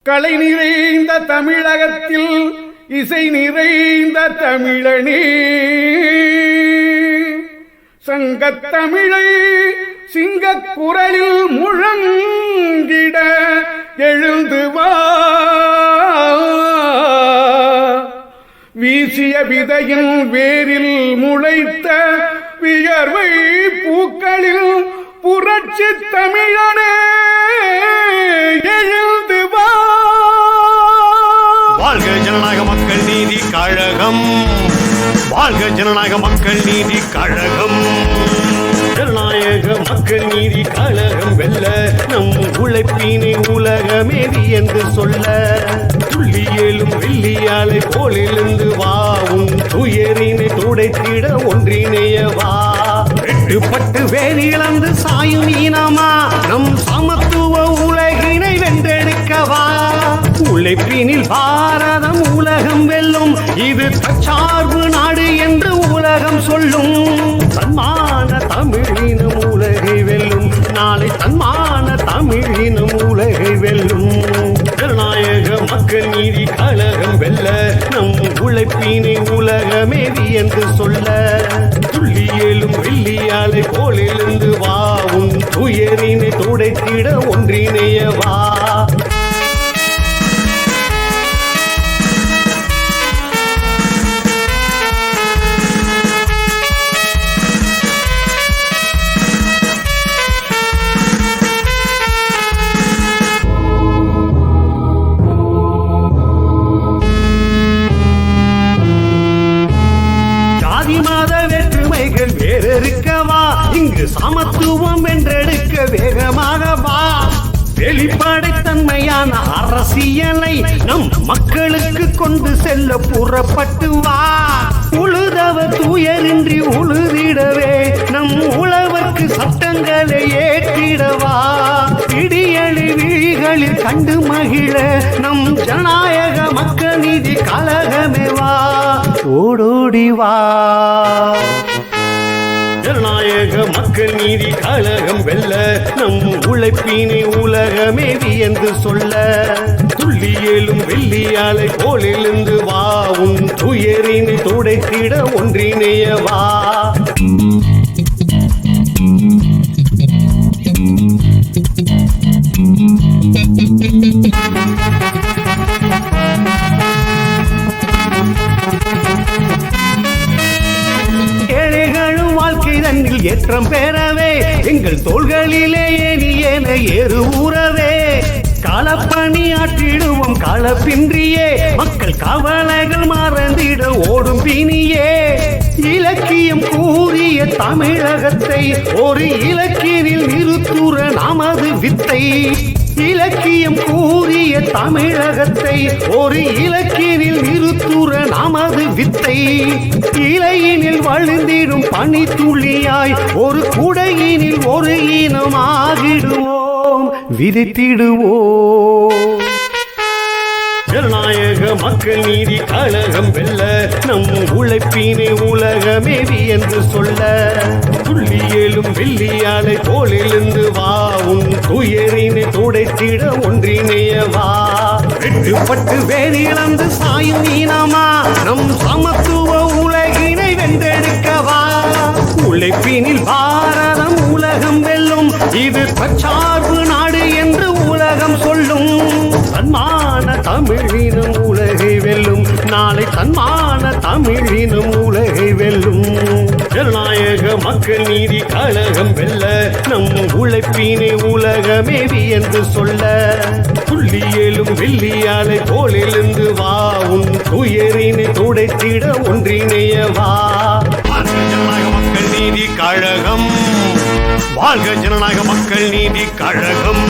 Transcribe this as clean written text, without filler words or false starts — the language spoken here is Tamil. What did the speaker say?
கலை நிறைந்த தமிழகத்தில் இசை நிறைந்த தமிழனே, சங்கத்தமிழை சிங்கக் குரலில் முழங்கிட எழுந்து வா. வீசிய விதையின் வேரில் முளைத்த வியர்வை பூக்களில் புரட்சி தமிழனே எழுந்து வா. வாழ்க ஜனநாயக மக்கள் நீதி கழகம், வாழ்க ஜனநாயக மக்கள் நீதி கழகம். ஜனநாயக மக்கள் நீதி கழகம் வெல்ல நம் உழைப்பினை உலகமேதி என்று சொல்ல, துள்ளி ஏழும் வெள்ளியாலை போலிருந்து வாவும் துயரினை துடைத்திட ஒன்றிணையவா. எட்டுப்பட்டு வேலி இழந்து சாயும் ஈனமா நம் சமத்துவ உலகினை வென்றெடுக்கவா. உழைப்பினில் பாரதம் உலகம் வெல்லும், இது தற்சார்பு நாடு என்று உலகம் சொல்லும். தன்மான தமிழினம் உலகை வெல்லும், நாளை தன்மான தமிழினம் உலகை வெல்லும். ஜனநாயக மக்கள் நீதி கழகம் வெல்ல நம் உழைப்பினை உலகமேதி என்று சொல்ல, துள்ளி ஏழும் வெள்ளியாலை போலிருந்து வாவும் துயரினை துடைத்திட ஒன்றிணையவா. வேறெடுக்கவா, இங்கு சமத்துவம் வென்றெடுக்க வேகமாக வா. வெளிப்படைத்தன்மையான அரசியலை நம் மக்களுக்கு கொண்டு செல்ல புறப்பட்டு வா. உழுதவ தூயரின்றி உழுதிடவே நம் உழவர்க்கு சட்டங்களை ஏற்றிடவா. இடியலி விழிகளில் கண்டு மகிழ நம் ஜனநாயக மக்கள் நீதி கழகமே வா. ஓடோடி வா. ஜனநாயக மக்கள் நீதி கழகம் வெல்ல நம் உழைப்பினை உலகமேதி என்று சொல்ல, துள்ளி ஏழும் வெள்ளியாலை போலிருந்து வாவும் துயரினை துடைத்திட ஒன்றிணையவா. ஏற்றம் பெறவே எங்கள் தோள்களிலே ஏன ஏறு ஊறவே. களப்பணி ஆற்றிடுவோம் களப்பின்றியே, மக்கள் கவலைகள் மறந்திட ஓடும் பிணியே. இலக்கியம் கூறிய தமிழகத்தை ஒரு இலக்கியத்தில் நிறுத்துற நமது வித்தை. இலக்கியம் கூறிய தமிழகத்தை ஒரு இலக்கியத்தில் நிறுத்துற நமது வித்தை. இலையினில் வழுந்திடும் பனி துளியாய் ஒரு குடையினில் ஒரு இனமாகிடுவோம், விதைத்திடுவோம். ஜனநாயக மக்கள் நீதி கழகம் வெல்ல நம் உழைப்பினை உலகமேதி என்று சொல்ல, துள்ளி ஏழும் வெள்ளியாலை போலிருந்து வாவும் துயரினை துடைத்திட ஒன்றிணையவா. எட்டுப்பட்டு வேலி இழந்து சாயும் ஈனமா நம் சமத்துவ உலகினை வென்றெடுக்கவா. உழைப்பினில் பாரதம் உலகம் வெல்லும், இது தற்சார்பு நாடு என்று உலகம் சொல்லும். தன்மான தமிழினம் உலகை வெல்லும், நாளை தன்மான தமிழினம் உலகை வெல்லும். ஜனநாயக மக்கள் நீதி கழகம் வெல்ல நம் உழைப்பினை உலகமேதி என்று சொல்ல, துள்ளி ஏழும் வெள்ளியாலை போலிருந்து வாவும் துயரினை துடைத்திட ஒன்றிணையவா. ஜனநாயக மக்கள் நீதி கழகம், வாழ்க ஜனநாயக மக்கள் நீதி கழகம்.